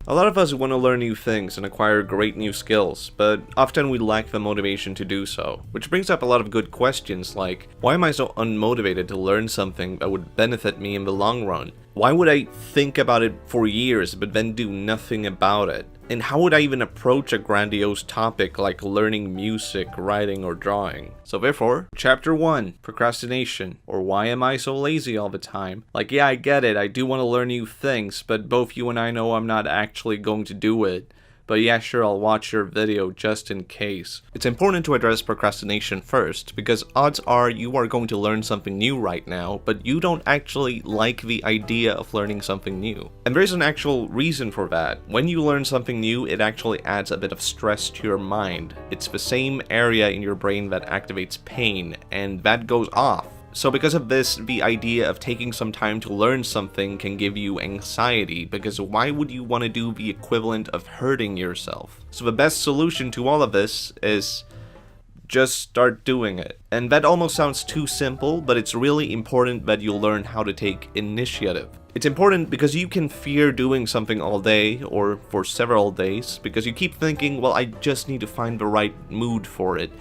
A lot of us want to learn new things and acquire great new skills, but often we lack the motivation to do so, which brings up a lot of good questions like, why am I so unmotivated to learn something that would benefit me in the long run? Why would I think about it for years but then do nothing about it? And how would I even approach a grandiose topic like learning music, writing, or drawing? So therefore, Chapter 1, Procrastination, or why am I so lazy all the time? Like, yeah, I get it, I do want to learn new things, but both you and I know I'm not actually going to do it. But yeah, sure, I'll watch your video just in case. It's important to address procrastination first, because odds are you are going to learn something new right now, but you don't actually like the idea of learning something new. And there's an actual reason for that. When you learn something new, it actually adds a bit of stress to your mind. It's the same area in your brain that activates pain, and that goes off. So because of this, the idea of taking some time to learn something can give you anxiety, because why would you want to do the equivalent of hurting yourself? So the best solution to all of this is just start doing it. And that almost sounds too simple, but it's really important that you learn how to take initiative. It's important because you can fear doing something all day or for several days because you keep thinking, well, I just need to find the right mood for it,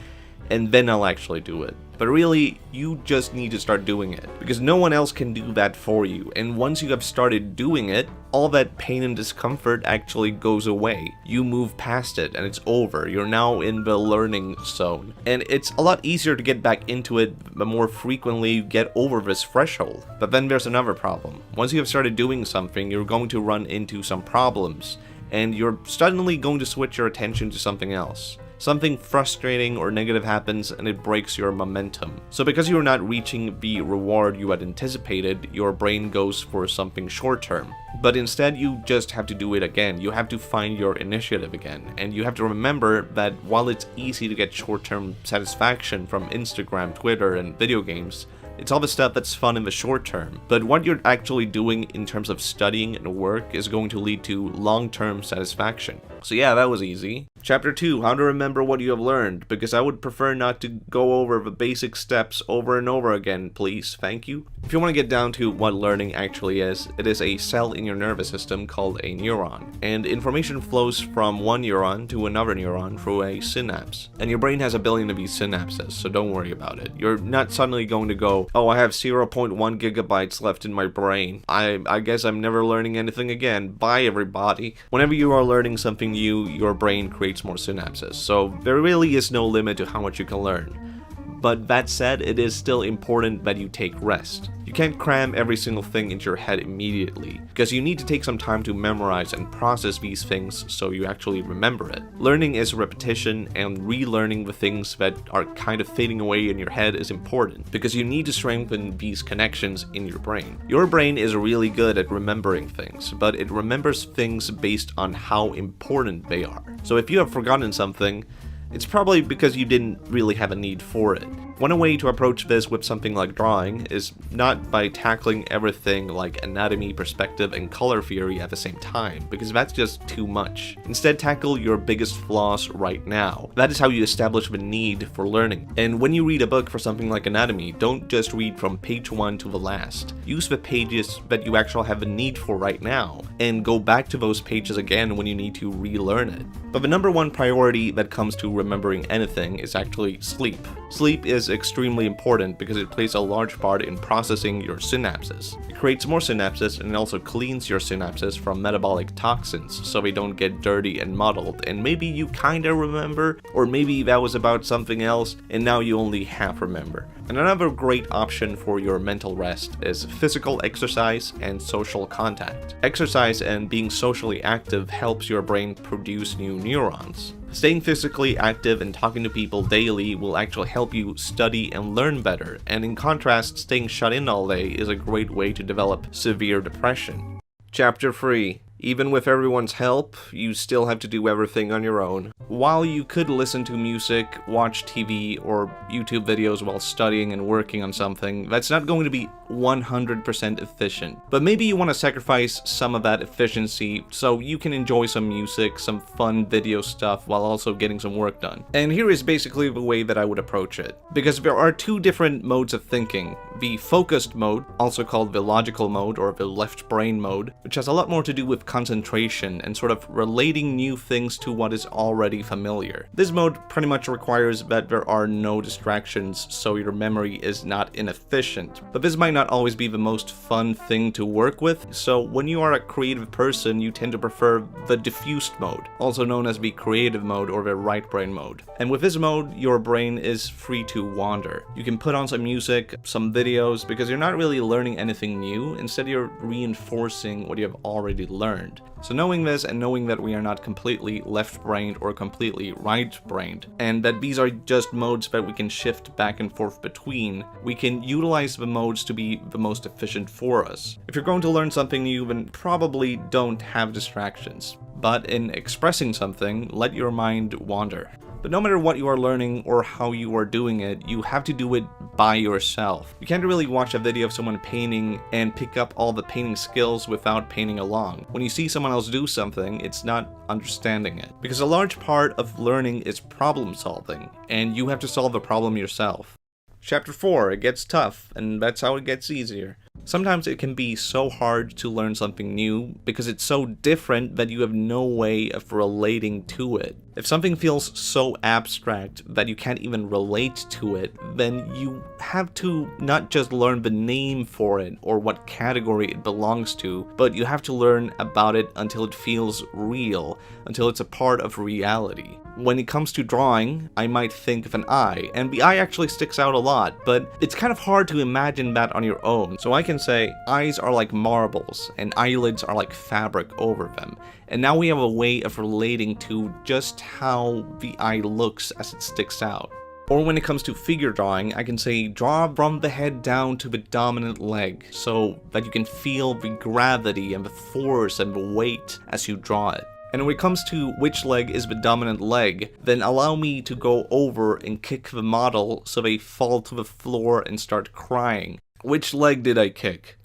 and then I'll actually do it. But really, you just need to start doing it, because no one else can do that for you, and once you have started doing it, all that pain and discomfort actually goes away. You move past it, and it's over. You're now in the learning zone. And it's a lot easier to get back into it the more frequently you get over this threshold. But then there's another problem. Once you have started doing something, you're going to run into some problems, and you're suddenly going to switch your attention to something else. Something frustrating or negative happens and it breaks your momentum. So because you're not reaching the reward you had anticipated, your brain goes for something short term. But instead you just have to do it again. You have to find your initiative again. And you have to remember that while it's easy to get short-term satisfaction from Instagram, Twitter, and video games, it's all the stuff that's fun in the short term. But what you're actually doing in terms of studying and work is going to lead to long-term satisfaction. So yeah, that was easy. Chapter 2, how to remember what you have learned, because I would prefer not to go over the basic steps over and over again, please, thank you. If you want to get down to what learning actually is, it is a cell in your nervous system called a neuron, and information flows from one neuron to another neuron through a synapse. And your brain has a billion of these synapses, so don't worry about it. You're not suddenly going to go, oh, I have 0.1 gigabytes left in my brain. I guess I'm never learning anything again. Bye, everybody. Whenever you are learning something new, your brain creates more synapses, so there really is no limit to how much you can learn. But that said, it is still important that you take rest. You can't cram every single thing into your head immediately, because you need to take some time to memorize and process these things so you actually remember it. Learning is repetition, and relearning the things that are kind of fading away in your head is important, because you need to strengthen these connections in your brain. Your brain is really good at remembering things, but it remembers things based on how important they are. So if you have forgotten something, it's probably because you didn't really have a need for it. One way to approach this with something like drawing is not by tackling everything like anatomy, perspective, and color theory at the same time, because that's just too much. Instead, tackle your biggest flaws right now. That is how you establish the need for learning. And when you read a book for something like anatomy, don't just read from page 1 to the last. Use the pages that you actually have a need for right now, and go back to those pages again when you need to relearn it. But the number one priority that comes to remembering anything is actually sleep. Sleep is extremely important because it plays a large part in processing your synapses. It creates more synapses and it also cleans your synapses from metabolic toxins so they don't get dirty and muddled, and maybe you kinda remember, or maybe that was about something else and now you only half remember. And another great option for your mental rest is physical exercise and social contact. Exercise and being socially active helps your brain produce new neurons. Staying physically active and talking to people daily will actually help you study and learn better, and in contrast, staying shut in all day is a great way to develop severe depression. Chapter 3. Even with everyone's help, you still have to do everything on your own. While you could listen to music, watch TV, or YouTube videos while studying and working on something, that's not going to be 100% efficient. But maybe you want to sacrifice some of that efficiency so you can enjoy some music, some fun video stuff, while also getting some work done. And here is basically the way that I would approach it. Because there are two different modes of thinking. The focused mode, also called the logical mode or the left brain mode, which has a lot more to do with concentration and sort of relating new things to what is already familiar. This mode pretty much requires that there are no distractions, so your memory is not inefficient. But this might not always be the most fun thing to work with, so when you are a creative person, you tend to prefer the diffused mode, also known as the creative mode or the right brain mode. And with this mode, your brain is free to wander. You can put on some music, some videos, because you're not really learning anything new, instead you're reinforcing what you have already learned. So knowing this and knowing that we are not completely left-brained or completely right-brained, and that these are just modes that we can shift back and forth between, we can utilize the modes to be the most efficient for us. If you're going to learn something new, then probably don't have distractions. But in expressing something, let your mind wander. But no matter what you are learning or how you are doing it, you have to do it by yourself. You can't really watch a video of someone painting and pick up all the painting skills without painting along. When you see someone else do something, it's not understanding it. Because a large part of learning is problem solving, and you have to solve the problem yourself. Chapter 4, it gets tough, and that's how it gets easier. Sometimes it can be so hard to learn something new because it's so different that you have no way of relating to it. If something feels so abstract that you can't even relate to it, then you have to not just learn the name for it or what category it belongs to, but you have to learn about it until it feels real, until it's a part of reality. When it comes to drawing, I might think of an eye, and the eye actually sticks out a lot, but it's kind of hard to imagine that on your own. So I can say eyes are like marbles, and eyelids are like fabric over them. And now we have a way of relating to just how the eye looks as it sticks out. Or when it comes to figure drawing, I can say draw from the head down to the dominant leg, so that you can feel the gravity and the force and the weight as you draw it. And when it comes to which leg is the dominant leg, then allow me to go over and kick the model so they fall to the floor and start crying. Which leg did I kick?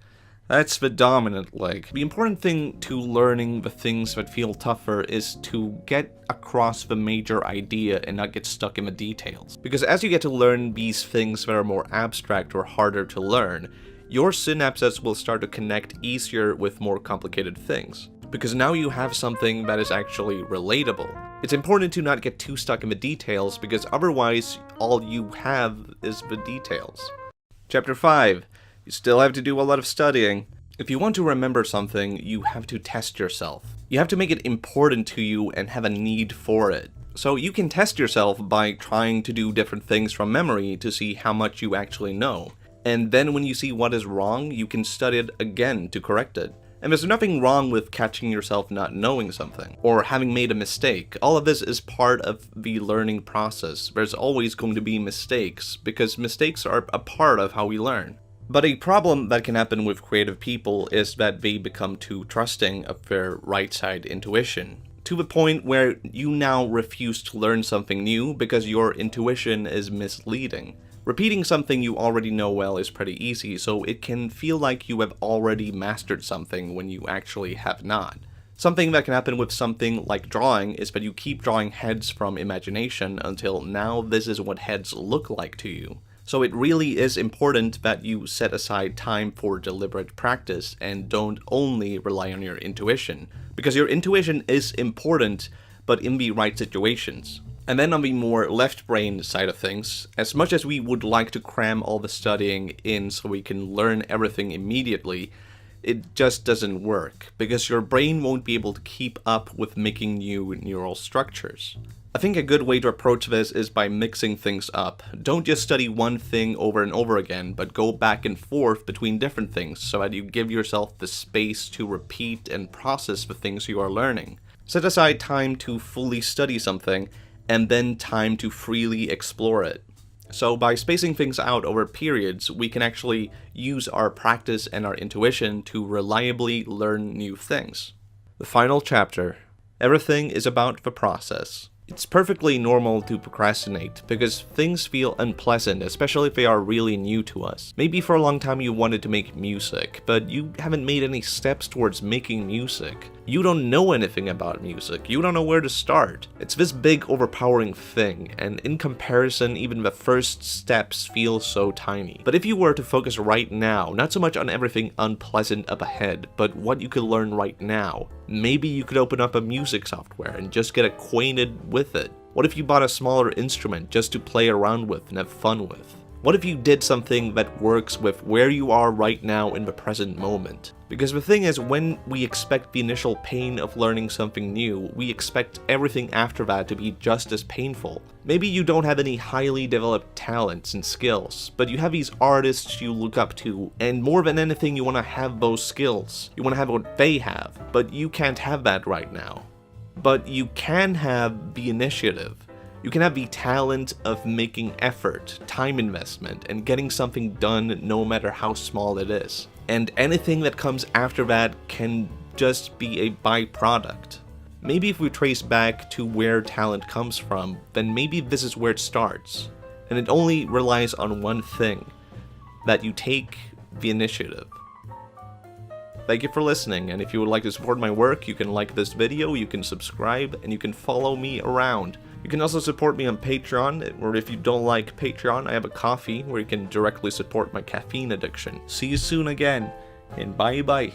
That's the dominant leg. The important thing to learning the things that feel tougher is to get across the major idea and not get stuck in the details. Because as you get to learn these things that are more abstract or harder to learn, your synapses will start to connect easier with more complicated things. Because now you have something that is actually relatable. It's important to not get too stuck in the details, because otherwise all you have is the details. Chapter 5. You still have to do a lot of studying. If you want to remember something, you have to test yourself. You have to make it important to you and have a need for it. So you can test yourself by trying to do different things from memory to see how much you actually know. And then when you see what is wrong, you can study it again to correct it. And there's nothing wrong with catching yourself not knowing something, or having made a mistake. All of this is part of the learning process. There's always going to be mistakes, because mistakes are a part of how we learn. But a problem that can happen with creative people is that they become too trusting of their right side intuition, to the point where you now refuse to learn something new because your intuition is misleading. Repeating something you already know well is pretty easy, so it can feel like you have already mastered something when you actually have not. Something that can happen with something like drawing is that you keep drawing heads from imagination until now this is what heads look like to you. So it really is important that you set aside time for deliberate practice and don't only rely on your intuition, because your intuition is important, but in the right situations. And then on the more left brain side of things, as much as we would like to cram all the studying in so we can learn everything immediately, it just doesn't work, because your brain won't be able to keep up with making new neural structures. I think a good way to approach this is by mixing things up. Don't just study one thing over and over again, but go back and forth between different things so that you give yourself the space to repeat and process the things you are learning. Set aside time to fully study something, and then time to freely explore it. So by spacing things out over periods, we can actually use our practice and our intuition to reliably learn new things. The final chapter. Everything is about the process. It's perfectly normal to procrastinate because things feel unpleasant, especially if they are really new to us. Maybe for a long time you wanted to make music, but you haven't made any steps towards making music. You don't know anything about music, you don't know where to start. It's this big overpowering thing, and in comparison, even the first steps feel so tiny. But if you were to focus right now, not so much on everything unpleasant up ahead, but what you could learn right now, maybe you could open up a music software and just get acquainted with it. What if you bought a smaller instrument just to play around with and have fun with? What if you did something that works with where you are right now in the present moment? Because the thing is, when we expect the initial pain of learning something new, we expect everything after that to be just as painful. Maybe you don't have any highly developed talents and skills, but you have these artists you look up to, and more than anything you want to have those skills. You want to have what they have, but you can't have that right now. But you can have the initiative. You can have the talent of making effort, time investment, and getting something done no matter how small it is. And anything that comes after that can just be a byproduct. Maybe if we trace back to where talent comes from, then maybe this is where it starts. And it only relies on one thing, that you take the initiative. Thank you for listening, and if you would like to support my work, you can like this video, you can subscribe, and you can follow me around. You can also support me on Patreon, or if you don't like Patreon, I have a Ko-fi where you can directly support my caffeine addiction. See you soon again, and bye bye.